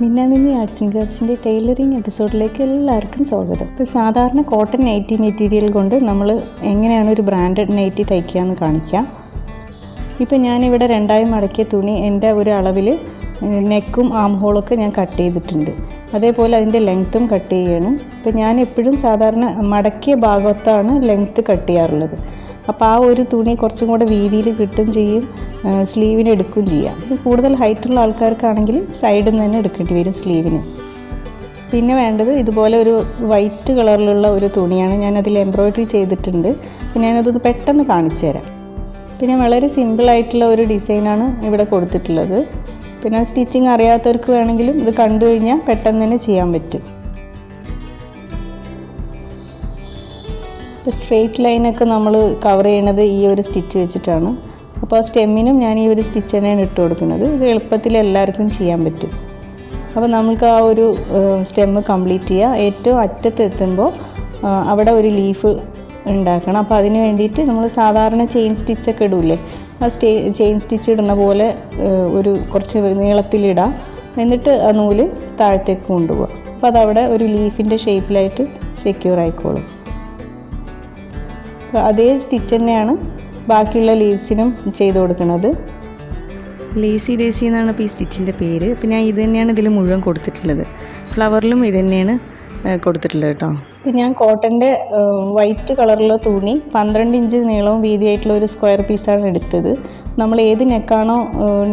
Minnaminni arts and ക്രാഫ്റ്റ്സിൻ്റെ tailoring എപ്പിസോഡിലേക്ക് എല്ലാവർക്കും സ്വാഗതം. ഇപ്പോൾ സാധാരണ കോട്ടൺ നൈറ്റി മെറ്റീരിയൽ കൊണ്ട് നമ്മൾ എങ്ങനെയാണ് ഒരു ബ്രാൻഡഡ് നൈറ്റി തയ്ക്കുക എന്ന് കാണിക്കാം. ഇപ്പോൾ ഞാനിവിടെ രണ്ടായി മടക്കിയ തുണി എൻ്റെ ഒരു അളവിൽ നെക്കും ആം ഹോളൊക്കെ ഞാൻ കട്ട് ചെയ്തിട്ടുണ്ട്. അതേപോലെ അതിൻ്റെ ലെങ്ത്തും കട്ട് ചെയ്യുകയാണ്. ഇപ്പോൾ ഞാൻ എപ്പോഴും സാധാരണ മടക്കിയ ഭാഗത്താണ് ലെങ്ത്ത് കട്ട് ചെയ്യാറുള്ളത്. അപ്പോൾ ആ ഒരു തുണി കുറച്ചും കൂടെ വീതിയിൽ കിട്ടുകയും ചെയ്യും, സ്ലീവിന് എടുക്കുകയും ചെയ്യാം. കൂടുതൽ ഹൈറ്റുള്ള ആൾക്കാർക്കാണെങ്കിൽ സൈഡിൽ നിന്ന് തന്നെ എടുക്കേണ്ടി വരും സ്ലീവിന്. പിന്നെ വേണ്ടത് ഇതുപോലെ ഒരു വൈറ്റ് കളറിലുള്ള ഒരു തുണിയാണ്. ഞാനതിൽ എംബ്രോയിഡറി ചെയ്തിട്ടുണ്ട്. പിന്നെ ഞാനത് പെട്ടെന്ന് കാണിച്ചു തരാം. പിന്നെ വളരെ സിമ്പിളായിട്ടുള്ള ഒരു ഡിസൈനാണ് ഇവിടെ കൊടുത്തിട്ടുള്ളത്. പിന്നെ സ്റ്റിച്ചിങ് അറിയാത്തവർക്ക് വേണമെങ്കിലും ഇത് കണ്ടു കഴിഞ്ഞാൽ പെട്ടെന്ന് തന്നെ ചെയ്യാൻ പറ്റും. സ്ട്രെയിറ്റ് ലൈനൊക്കെ നമ്മൾ കവർ ചെയ്യണത് ഈ ഒരു സ്റ്റിച്ച് വെച്ചിട്ടാണ്. അപ്പോൾ ആ സ്റ്റെമ്മിനും ഞാൻ ഈ ഒരു സ്റ്റിച്ച് തന്നെയാണ് ഇട്ട് കൊടുക്കുന്നത്. ഇത് എളുപ്പത്തിൽ എല്ലാവർക്കും ചെയ്യാൻ പറ്റും. അപ്പോൾ നമുക്ക് ആ ഒരു സ്റ്റെമ്മ് കംപ്ലീറ്റ് ചെയ്യുക. ഏറ്റവും അറ്റത്ത് എത്തുമ്പോൾ അവിടെ ഒരു ലീഫ് ഉണ്ടാക്കണം. അപ്പോൾ അതിന് വേണ്ടിയിട്ട് നമ്മൾ സാധാരണ ചെയിൻ സ്റ്റിച്ചൊക്കെ ഇടൂലേ, ആ ചെയിൻ സ്റ്റിച്ച് ഇടുന്ന പോലെ ഒരു കുറച്ച് നീളത്തിലിടാം. എന്നിട്ട് ആ നൂല് താഴത്തേക്ക് കൊണ്ടുപോകുക. അപ്പോൾ അതവിടെ ഒരു ലീഫിൻ്റെ ഷേപ്പിലായിട്ട് സെക്യൂർ ആയിക്കോളും. അതേ സ്റ്റിച്ച് തന്നെയാണ് ബാക്കിയുള്ള ലീവ്സിനും ചെയ്ത് കൊടുക്കുന്നത്. ലേസി ഡേസി എന്നാണ് ഇപ്പോൾ ഈ സ്റ്റിച്ചിൻ്റെ പേര്. അപ്പോൾ ഞാൻ ഇത് തന്നെയാണ് ഇതിൽ മുഴുവൻ കൊടുത്തിട്ടുള്ളത്. ഫ്ലവറിലും ഇത് തന്നെയാണ് കൊടുത്തിട്ടുള്ളത് കേട്ടോ. ഇപ്പോൾ ഞാൻ കോട്ടൻ്റെ വൈറ്റ് കളറിലുള്ള തുണി 12 ഇഞ്ച് നീളവും വീതിയായിട്ടുള്ള ഒരു സ്ക്വയർ പീസാണ് എടുത്തത്. നമ്മൾ ഏത് നെക്കാണോ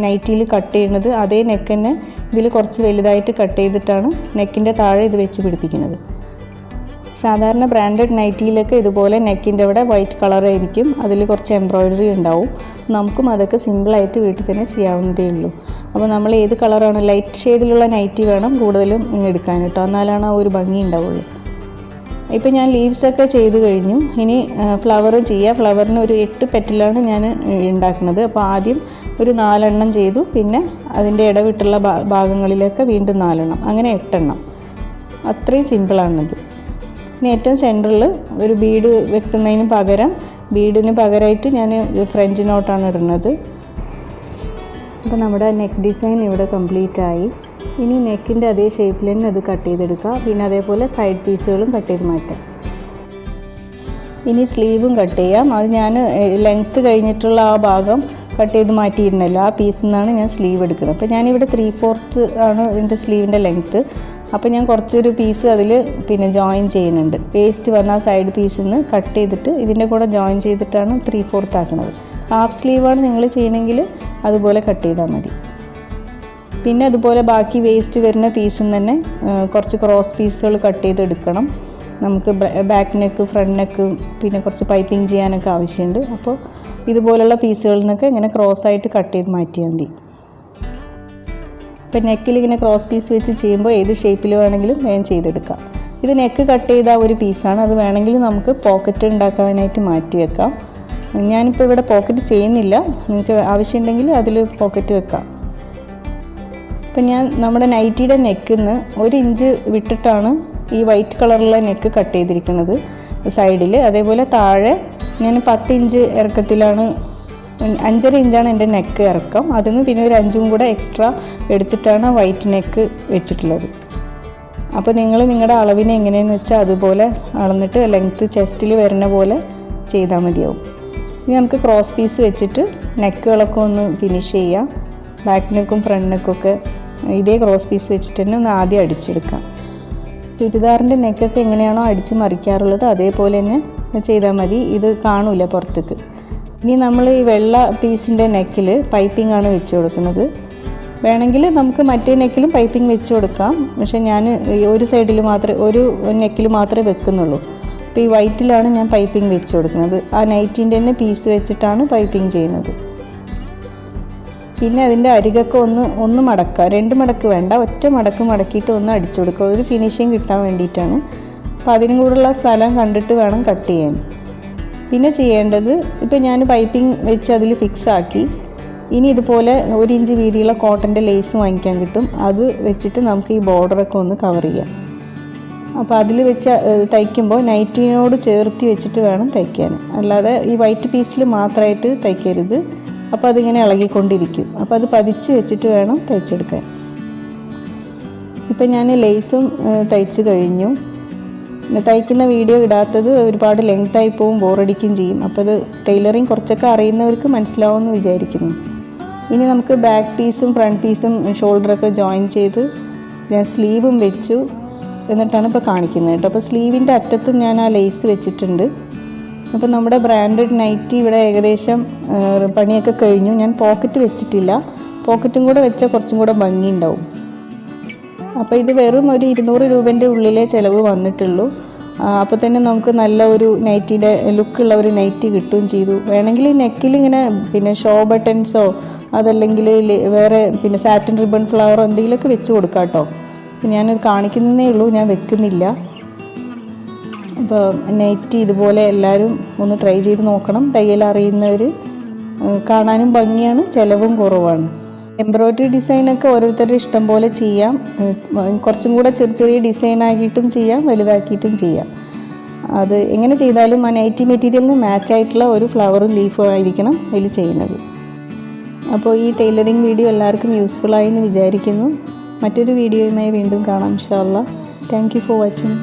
നൈറ്റിയിൽ കട്ട് ചെയ്യുന്നത് അതേ നെക്ക് തന്നെ ഇതിൽ കുറച്ച് വലുതായിട്ട് കട്ട് ചെയ്തിട്ടാണ് നെക്കിൻ്റെ താഴെ ഇത് വെച്ച് പിടിപ്പിക്കുന്നത്. സാധാരണ ബ്രാൻഡഡ് നൈറ്റിയിലൊക്കെ ഇതുപോലെ നെക്കിൻ്റെ അവിടെ വൈറ്റ് കളറായിരിക്കും, അതിൽ കുറച്ച് എംബ്രോയിഡറി ഉണ്ടാവും. നമുക്കും അതൊക്കെ സിമ്പിളായിട്ട് വീട്ടിൽ തന്നെ ചെയ്യാവുന്നതേ ഉള്ളൂ. അപ്പോൾ നമ്മൾ ഏത് കളറാണ്, ലൈറ്റ് ഷെയ്ഡിലുള്ള നൈറ്റി വേണം കൂടുതലും എടുക്കാൻ കേട്ടോ, എന്നാലാണ് ആ ഒരു ഭംഗി ഉണ്ടാവുള്ളൂ. ഇപ്പോൾ ഞാൻ ലീവ്സൊക്കെ ചെയ്ത് കഴിഞ്ഞു. ഇനി ഫ്ലവർ ചെയ്യാം. ഫ്ലവറിന് ഒരു 8 പെറ്റലാണ് ഞാൻ ഉണ്ടാക്കുന്നത്. അപ്പോൾ ആദ്യം ഒരു 4 എണ്ണം ചെയ്തു. പിന്നെ അതിൻ്റെ ഇടവിട്ടുള്ള ഭാഗങ്ങളിലൊക്കെ വീണ്ടും 4 എണ്ണം, അങ്ങനെ 8 എണ്ണം. അത്രയും സിമ്പിളാണിത്. ഇനി ഏറ്റവും സെൻറ്ററിൽ ഒരു ബീഡ് വെക്കുന്നതിന് പകരം ബീഡിന് പകരമായിട്ട് ഞാൻ ഫ്രഞ്ച് നോട്ടാണ് ഇടുന്നത്. അപ്പോൾ നമ്മുടെ നെക്ക് ഡിസൈൻ ഇവിടെ കംപ്ലീറ്റ് ആയി. ഇനി നെക്കിൻ്റെ അതേ ഷേപ്പിൽ തന്നെ അത് കട്ട് ചെയ്തെടുക്കുക. പിന്നെ അതേപോലെ സൈഡ് പീസുകളും കട്ട് ചെയ്ത് മാറ്റാം. ഇനി സ്ലീവും കട്ട് ചെയ്യാം. അത് ഞാൻ ലെങ്ത്ത് കഴിഞ്ഞിട്ടുള്ള ആ ഭാഗം കട്ട് ചെയ്ത് മാറ്റിയിരുന്നല്ലോ, ആ പീസിൽ നിന്നാണ് ഞാൻ സ്ലീവ് എടുക്കുന്നത്. അപ്പോൾ ഞാനിവിടെ 3/4 ആണ് ഇതിൻ്റെ സ്ലീവിൻ്റെ ലെങ്ത്ത്. അപ്പോൾ ഞാൻ കുറച്ചൊരു പീസ് അതിൽ പിന്നെ ജോയിൻ ചെയ്യുന്നുണ്ട്. വേസ്റ്റ് വന്ന ആ സൈഡ് പീസിൽ നിന്ന് കട്ട് ചെയ്തിട്ട് ഇതിൻ്റെ കൂടെ ജോയിൻ ചെയ്തിട്ടാണ് 3/4 ആക്കുന്നത്. ഹാഫ് സ്ലീവാണ് നിങ്ങൾ ചെയ്യണമെങ്കിൽ അതുപോലെ കട്ട് ചെയ്താൽ മതി. പിന്നെ അതുപോലെ ബാക്കി വേസ്റ്റ് വരുന്ന പീസിൽ നിന്ന് തന്നെ കുറച്ച് ക്രോസ് പീസുകൾ കട്ട് ചെയ്തെടുക്കണം. നമുക്ക് ബാക്ക് നെക്ക്, ഫ്രണ്ട് നെക്ക്, പിന്നെ കുറച്ച് പൈപ്പിംഗ് ചെയ്യാനൊക്കെ ആവശ്യമുണ്ട്. അപ്പോൾ ഇതുപോലുള്ള പീസുകളിൽ നിന്നൊക്കെ ഇങ്ങനെ ക്രോസായിട്ട് കട്ട് ചെയ്ത് മാറ്റിയാൽ മതി. ഇപ്പോൾ നെക്കിൽ ഇങ്ങനെ ക്രോസ് പീസ് വെച്ച് ചെയ്യുമ്പോൾ ഏത് ഷേപ്പിൽ വേണമെങ്കിലും വേഗം ചെയ്തെടുക്കാം. ഇത് നെക്ക് കട്ട് ചെയ്ത ഒരു പീസാണ്. അത് വേണമെങ്കിൽ നമുക്ക് പോക്കറ്റ് ഉണ്ടാക്കാനായിട്ട് മാറ്റി വെക്കാം. ഞാനിപ്പോൾ ഇവിടെ പോക്കറ്റ് ചെയ്യുന്നില്ല, നിങ്ങൾക്ക് ആവശ്യമുണ്ടെങ്കിൽ അതിൽ പോക്കറ്റ് വെക്കാം. ഇപ്പം ഞാൻ നമ്മുടെ നൈറ്റിയുടെ നെക്കിൽ നിന്ന് 1 ഇഞ്ച് വിട്ടിട്ടാണ് ഈ വൈറ്റ് കളറുള്ള നെക്ക് കട്ട് ചെയ്തിരിക്കുന്നത് സൈഡിൽ. അതേപോലെ താഴെ ഞാൻ 10 ഇഞ്ച് ഇറക്കത്തിലാണ്, 5.5 ഇഞ്ചാണ് എൻ്റെ നെക്ക് ഇറക്കം. അതിന് പിന്നെ ഒരു 5ഉം കൂടെ എക്സ്ട്രാ എടുത്തിട്ടാണ് വൈറ്റ് നെക്ക് വെച്ചിട്ടുള്ളത്. അപ്പോൾ നിങ്ങൾ നിങ്ങളുടെ അളവിനെ എങ്ങനെയെന്ന് വെച്ചാൽ അതുപോലെ അളന്നിട്ട് ലെങ്ത്ത് ചെസ്റ്റിൽ വരുന്ന പോലെ ചെയ്താൽ മതിയാവും. ഇനി നമുക്ക് ക്രോസ് പീസ് വെച്ചിട്ട് നെക്കുകളൊക്കെ ഒന്ന് ഫിനിഷ് ചെയ്യാം. ബാക്ക് നെക്കും ഫ്രണ്ട് നെക്കൊക്കെ ഇതേ ക്രോസ് പീസ് വെച്ചിട്ട് തന്നെ ഒന്ന് ആദ്യം അടിച്ചെടുക്കാം. ചുരിദാറിൻ്റെ നെക്കൊക്കെ എങ്ങനെയാണോ അടിച്ച് മറിക്കാറുള്ളത് അതേപോലെ തന്നെ ചെയ്താൽ മതി. ഇത് കാണൂല പുറത്തേക്ക്. ഇനി നമ്മൾ ഈ വെള്ള പീസിൻ്റെ നെക്കിൽ പൈപ്പിംഗ് ആണ് വെച്ച് കൊടുക്കുന്നത്. വേണമെങ്കിൽ നമുക്ക് മറ്റേ നെക്കിലും പൈപ്പിംഗ് വെച്ച് കൊടുക്കാം. പക്ഷേ ഞാൻ ഒരു സൈഡിൽ മാത്രമേ, ഒരു നെക്കിൽ മാത്രമേ വെക്കുന്നുള്ളൂ. അപ്പോൾ ഈ വൈറ്റിലാണ് ഞാൻ പൈപ്പിംഗ് വെച്ച് കൊടുക്കുന്നത്. ആ നൈറ്റിൻ്റെ തന്നെ പീസ് വെച്ചിട്ടാണ് പൈപ്പിംഗ് ചെയ്യുന്നത്. പിന്നെ അതിൻ്റെ അരികൊക്കെ ഒന്ന് മടക്കുക. 2 മടക്ക് വേണ്ട, ഒറ്റ മടക്ക് മടക്കിയിട്ട് ഒന്ന് അടിച്ചു കൊടുക്കുക. ഒരു ഫിനിഷിങ് കിട്ടാൻ വേണ്ടിയിട്ടാണ്. അപ്പോൾ അതിനും കൂടെയുള്ള സ്ഥലം കണ്ടിട്ട് വേണം കട്ട് ചെയ്യാൻ. പിന്നെ ചെയ്യേണ്ടത്, ഇപ്പോൾ ഞാൻ പൈപ്പിംഗ് വെച്ച് അതിൽ ഫിക്സ് ആക്കി. ഇനി ഇതുപോലെ 1 ഇഞ്ച് വീതിയുള്ള കോട്ടൻ്റെ ലേസ് വാങ്ങിക്കാൻ കിട്ടും. അത് വെച്ചിട്ട് നമുക്ക് ഈ ബോർഡറൊക്കെ ഒന്ന് കവർ ചെയ്യാം. അപ്പോൾ അതിൽ വെച്ച് തയ്ക്കുമ്പോൾ നൈറ്റിനോട് ചേർത്തി വെച്ചിട്ട് വേണം തയ്ക്കാൻ, അല്ലാതെ ഈ വൈറ്റ് പീസിൽ മാത്രമായിട്ട് തയ്ക്കരുത്. അപ്പോൾ അതിങ്ങനെ ഇളകിക്കൊണ്ടിരിക്കും. അപ്പോൾ അത് പതിച്ച് വെച്ചിട്ട് വേണം തയ്ച്ചെടുക്കാൻ. ഇപ്പം ഞാൻ ലേസും തയ്ച്ച് കഴിഞ്ഞു. പിന്നെ തയ്ക്കുന്ന വീഡിയോ ഇടാത്തത് ഒരുപാട് ലെങ്തായി പോവും, ബോറടിക്കുകയും ചെയ്യും. അപ്പോൾ അത് ടൈലറിങ് കുറച്ചൊക്കെ അറിയുന്നവർക്ക് മനസ്സിലാവുമെന്ന് വിചാരിക്കുന്നു. ഇനി നമുക്ക് ബാക്ക് പീസും ഫ്രണ്ട് പീസും ഷോൾഡറൊക്കെ ജോയിൻ ചെയ്ത് ഞാൻ സ്ലീവും വെച്ചു എന്നിട്ടാണ് ഇപ്പോൾ കാണിക്കുന്നത് കേട്ടോ. അപ്പോൾ സ്ലീവിൻ്റെ അറ്റത്തും ഞാൻ ആ ലേസ് വെച്ചിട്ടുണ്ട്. അപ്പോൾ നമ്മുടെ ബ്രാൻഡഡ് നൈറ്റി ഇവിടെ ഏകദേശം പണിയൊക്കെ കഴിഞ്ഞു. ഞാൻ പോക്കറ്റ് വെച്ചിട്ടില്ല, പോക്കറ്റും കൂടെ വെച്ചാൽ കുറച്ചും കൂടെ ഭംഗിയുണ്ടാവും. അപ്പോൾ ഇത് വെറും ഒരു 200 രൂപേൻ്റെ ഉള്ളിലേ ചിലവ് വന്നിട്ടുള്ളൂ. അപ്പോൾ തന്നെ നമുക്ക് നല്ല ഒരു നൈറ്റിയുടെ ലുക്കുള്ള ഒരു നൈറ്റി കിട്ടുകയും ചെയ്തു. വേണമെങ്കിൽ നെക്കിൽ ഇങ്ങനെ പിന്നെ ഷോ ബട്ടൺസോ അതല്ലെങ്കിൽ വേറെ പിന്നെ സാറ്റിൻ റിബൺ ഫ്ലവറോ എന്തെങ്കിലുമൊക്കെ വെച്ച് കൊടുക്കാം കേട്ടോ. ഞാനത് കാണിക്കുന്നതേ ഉള്ളൂ, ഞാൻ വെക്കുന്നില്ല. അപ്പോൾ നൈറ്റി ഇതുപോലെ എല്ലാവരും ഒന്ന് ട്രൈ ചെയ്ത് നോക്കണം. തയ്യൽ അറിയുന്നവർ. കാണാനും ഭംഗിയാണ്, ചിലവും കുറവാണ്. എംബ്രോയ്ഡറി ഡിസൈനൊക്കെ ഓരോരുത്തരുടെ ഇഷ്ടം പോലെ ചെയ്യാം. കുറച്ചും കൂടെ ചെറിയ ചെറിയ ഡിസൈനാക്കിയിട്ടും ചെയ്യാം, വലുതാക്കിയിട്ടും ചെയ്യാം. അത് എങ്ങനെ ചെയ്താലും ആ നൈറ്റി മെറ്റീരിയലിന് മാച്ചായിട്ടുള്ള ഒരു ഫ്ലവറും ലീഫും ആയിരിക്കണം അതിൽ ചെയ്യുന്നത്. അപ്പോൾ ഈ ടൈലറിങ് വീഡിയോ എല്ലാവർക്കും യൂസ്ഫുള്ളായി എന്ന് വിചാരിക്കുന്നു. മറ്റൊരു വീഡിയോയുമായി വീണ്ടും കാണാം ഇൻഷാ അല്ലാഹ്. Thank you for watching.